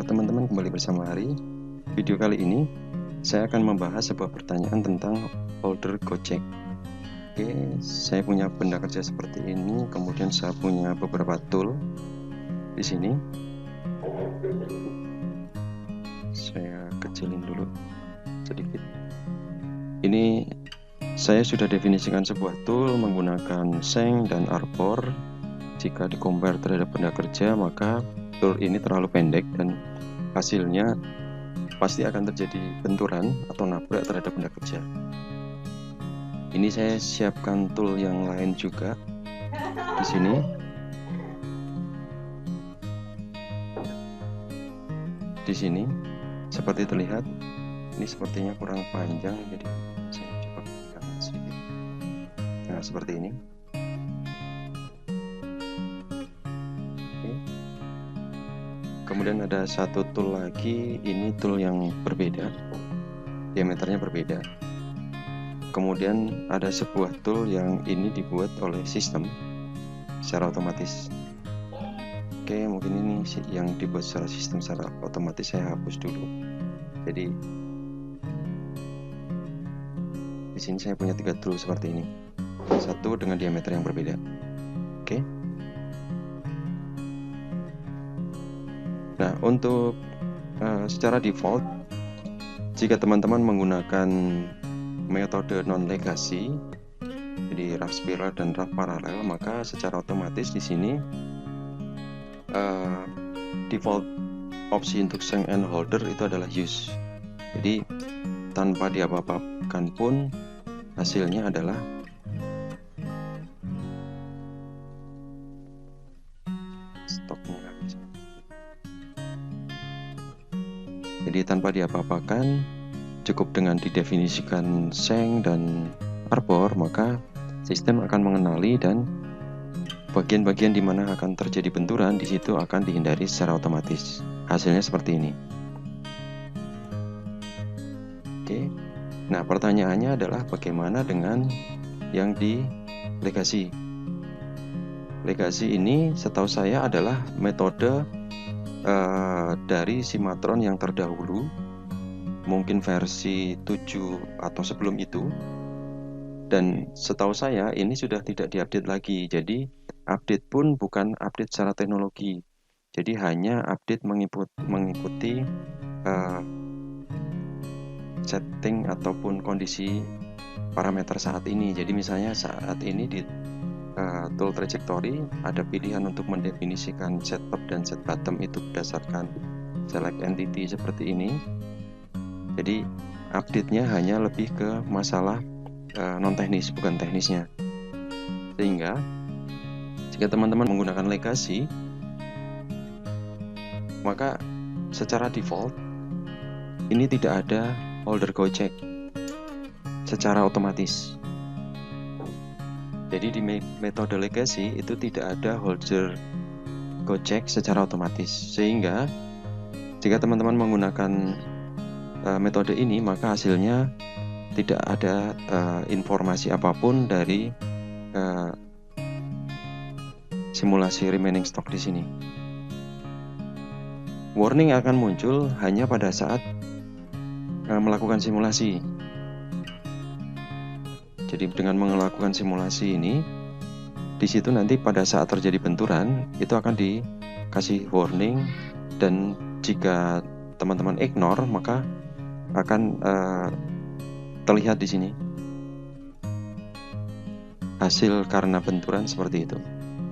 Halo teman-teman, kembali bersama Ari. Video kali ini saya akan membahas sebuah pertanyaan tentang folder Gojek. Oke, saya punya benda kerja seperti ini, kemudian saya punya beberapa tool di sini. Saya kecilin dulu sedikit. Ini saya sudah definisikan sebuah tool menggunakan Sheng dan Arbor. Jika di-compare terhadap benda kerja, maka tool ini terlalu pendek dan hasilnya pasti akan terjadi benturan atau nabrak terhadap benda kerja. Ini saya siapkan tool yang lain juga di sini. Di sini seperti terlihat, ini sepertinya kurang panjang, jadi saya coba pegang sedikit. Nah, seperti ini. Kemudian ada satu tool lagi, ini tool yang berbeda, diameternya berbeda. Kemudian ada sebuah tool yang ini dibuat oleh sistem secara otomatis. Oke, mungkin ini yang dibuat secara sistem secara otomatis saya hapus dulu. Jadi di sini saya punya 3 tool seperti ini, satu dengan diameter yang berbeda. Oke. Nah, untuk secara default, jika teman-teman menggunakan metode non-legacy, jadi rough spiral dan rough parallel, maka secara otomatis di sini default opsi untuk Sheng and holder itu adalah use. Jadi tanpa diapa-apakan pun hasilnya adalah stoknya nggak bisa. Jadi tanpa diapa-apakan, cukup dengan didefinisikan Sheng dan Arbor, maka sistem akan mengenali dan bagian-bagian di mana akan terjadi benturan di situ akan dihindari secara otomatis. Hasilnya seperti ini. Oke. Nah, pertanyaannya adalah bagaimana dengan yang di legacy? Legacy ini setahu saya adalah metode dari Simatron yang terdahulu, mungkin versi 7 atau sebelum itu, dan setahu saya ini sudah tidak diupdate lagi. Jadi update pun bukan update secara teknologi, jadi hanya update mengikuti setting ataupun kondisi parameter saat ini. Jadi misalnya saat ini di tool trajectory ada pilihan untuk mendefinisikan set top dan set bottom itu berdasarkan select entity seperti ini. Jadi update-nya hanya lebih ke masalah non teknis, bukan teknisnya. Sehingga jika teman-teman menggunakan legacy, maka secara default ini tidak ada holder Gojek secara otomatis. Jadi di metode legacy itu tidak ada holder Gojek secara otomatis. Sehingga jika teman-teman menggunakan metode ini, maka hasilnya tidak ada informasi apapun dari simulasi remaining stock di sini. Warning akan muncul hanya pada saat melakukan simulasi. Jadi dengan melakukan simulasi ini, di situ nanti pada saat terjadi benturan itu akan dikasih warning, dan jika teman-teman ignore maka akan terlihat di sini hasil karena benturan seperti itu,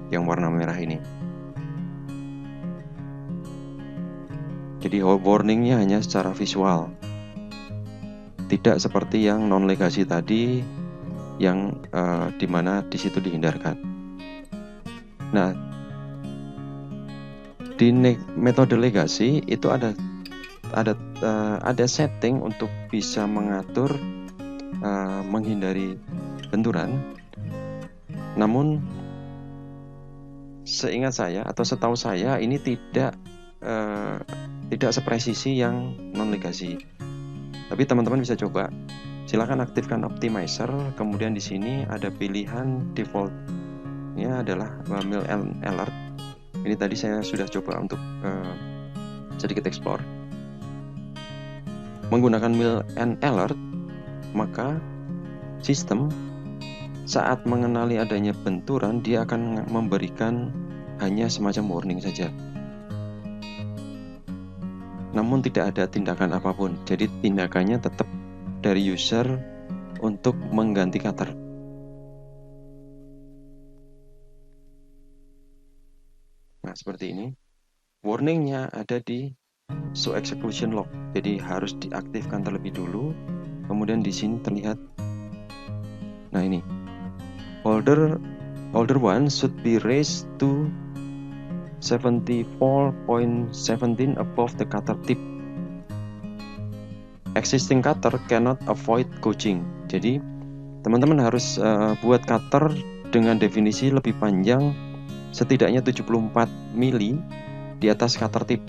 yang warna merah ini. Jadi warningnya hanya secara visual, tidak seperti yang non legacy tadi yang dimana di situ dihindarkan. Nah, di metode legacy itu ada setting untuk bisa mengatur menghindari benturan. Namun seingat saya atau setahu saya ini tidak sepresisi yang non legacy. Tapi teman-teman bisa coba. Silakan aktifkan optimizer, kemudian di sini ada pilihan defaultnya adalah mail alert. Ini tadi saya sudah coba untuk sedikit explore. Menggunakan mill and alert, maka sistem saat mengenali adanya benturan, dia akan memberikan hanya semacam warning saja. Namun tidak ada tindakan apapun. Jadi tindakannya tetap dari user untuk mengganti cutter. Nah, seperti ini. Warningnya ada di show execution log. Jadi harus diaktifkan terlebih dulu. Kemudian di sini terlihat. Nah, ini. Holder 1 should be raised to 74.17 above the cutter tip. Existing cutter cannot avoid gouging. Jadi teman-teman harus buat cutter dengan definisi lebih panjang, setidaknya 74 mili di atas cutter tip.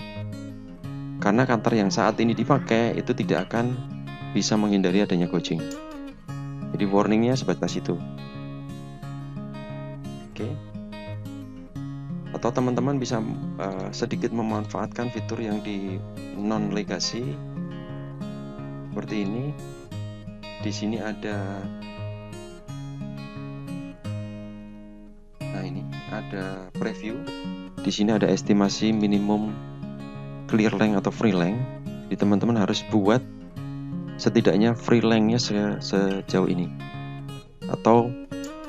Karena cutter yang saat ini dipakai itu tidak akan bisa menghindari adanya gouging. Jadi warningnya sebatas itu. Oke. Atau teman-teman bisa sedikit memanfaatkan fitur yang di non legacy seperti ini. Di sini ada, nah ini ada preview. Di sini ada estimasi minimum clear length atau free length. Jadi teman-teman harus buat setidaknya free length-nya sejauh ini. Atau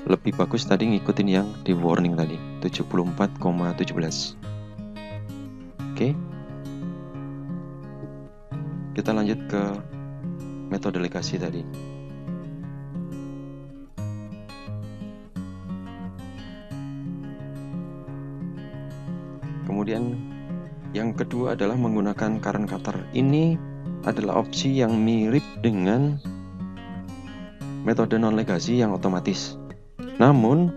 lebih bagus tadi ngikutin yang di warning tadi 74,17. Oke. Kita lanjut ke metode legasi tadi. Kemudian yang kedua adalah menggunakan current cutter. Ini adalah opsi yang mirip dengan metode non legasi yang otomatis. Namun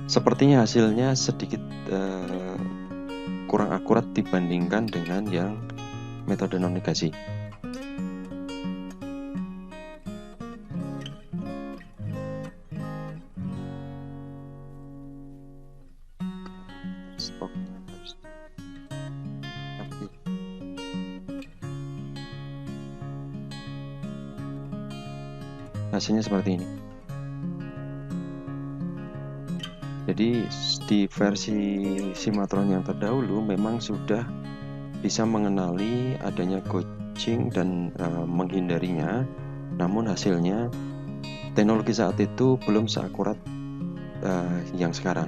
sepertinya hasilnya sedikit kurang akurat dibandingkan dengan yang metode non legasi. Hasilnya seperti ini. Jadi di versi Cimatron yang terdahulu memang sudah bisa mengenali adanya gouging dan menghindarinya. Namun hasilnya teknologi saat itu belum seakurat yang sekarang.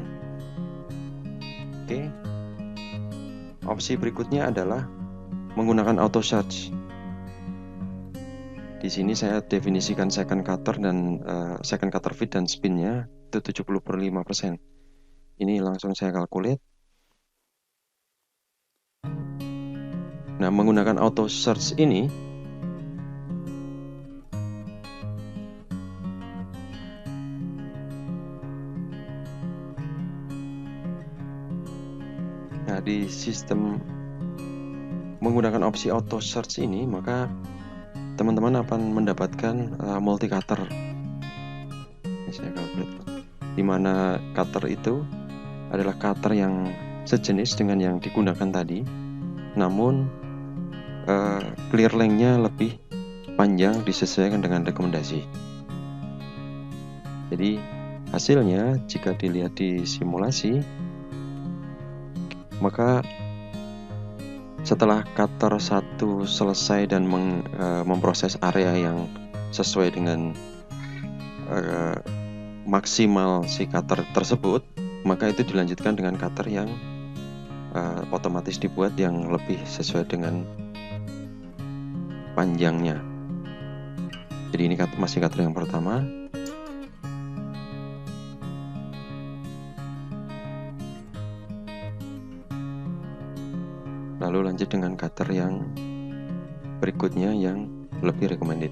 Oke. Opsi berikutnya adalah menggunakan auto search. Di sini saya definisikan second cutter dan second cutter feed dan spinnya itu 70/5%. Ini langsung saya calculate. Nah, menggunakan auto search ini di sistem menggunakan opsi auto search ini, maka teman-teman akan mendapatkan multi cutter. Ini saya calculate, di mana cutter itu adalah cutter yang sejenis dengan yang digunakan tadi, namun clear length-nya lebih panjang disesuaikan dengan rekomendasi. Jadi hasilnya jika dilihat di simulasi, maka setelah cutter 1 selesai dan memproses area yang sesuai dengan maksimal si cutter tersebut, maka itu dilanjutkan dengan cutter yang otomatis dibuat yang lebih sesuai dengan panjangnya. Jadi ini masih cutter yang pertama. Lalu lanjut dengan cutter yang berikutnya yang lebih recommended.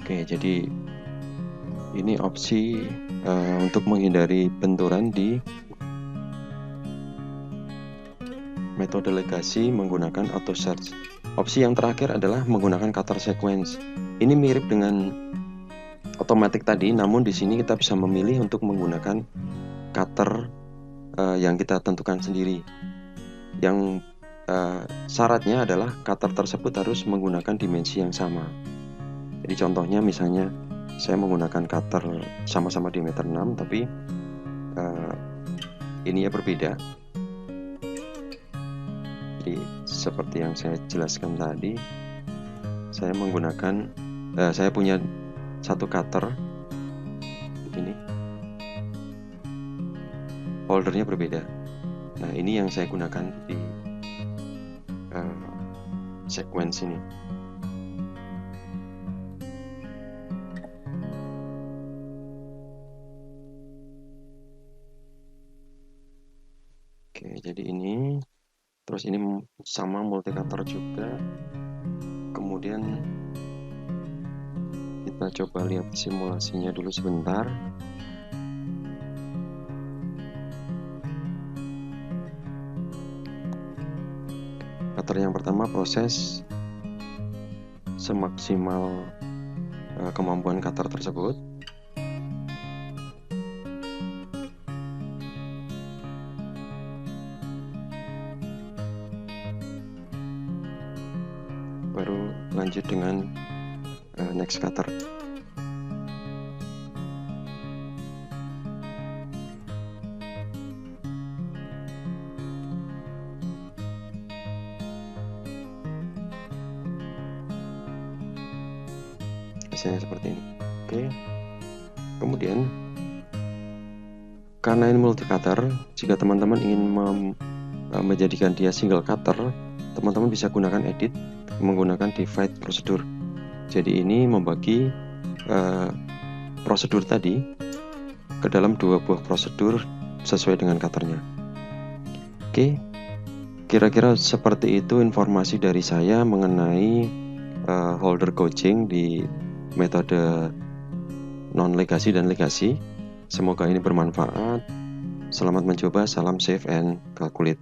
Oke, jadi ini opsi untuk menghindari benturan di metode legasi menggunakan auto search. Opsi yang terakhir adalah menggunakan cutter sequence. Ini mirip dengan automatic tadi, namun di sini kita bisa memilih untuk menggunakan cutter yang kita tentukan sendiri. Yang syaratnya adalah cutter tersebut harus menggunakan dimensi yang sama. Jadi contohnya misalnya saya menggunakan cutter sama-sama diameter 6, tapi ininya berbeda. Jadi seperti yang saya jelaskan tadi, saya menggunakan saya punya satu cutter ini, holdernya berbeda. Nah, ini yang saya gunakan di sequence ini. Oke, jadi ini, terus ini sama multi cutter juga. Kemudian kita coba lihat simulasinya dulu sebentar. Cutter yang pertama proses semaksimal kemampuan cutter tersebut. Baru lanjut dengan next cutter. Hasilnya seperti ini. Oke. Kemudian karena ini multi cutter, jika teman-teman ingin menjadikan dia single cutter, teman-teman bisa gunakan edit menggunakan divide prosedur. Jadi ini membagi prosedur tadi ke dalam dua buah prosedur sesuai dengan cutternya. Oke, kira-kira seperti itu informasi dari saya mengenai holder gauging di metode non-legasi dan legasi. Semoga ini bermanfaat. Selamat mencoba, salam save and calculate.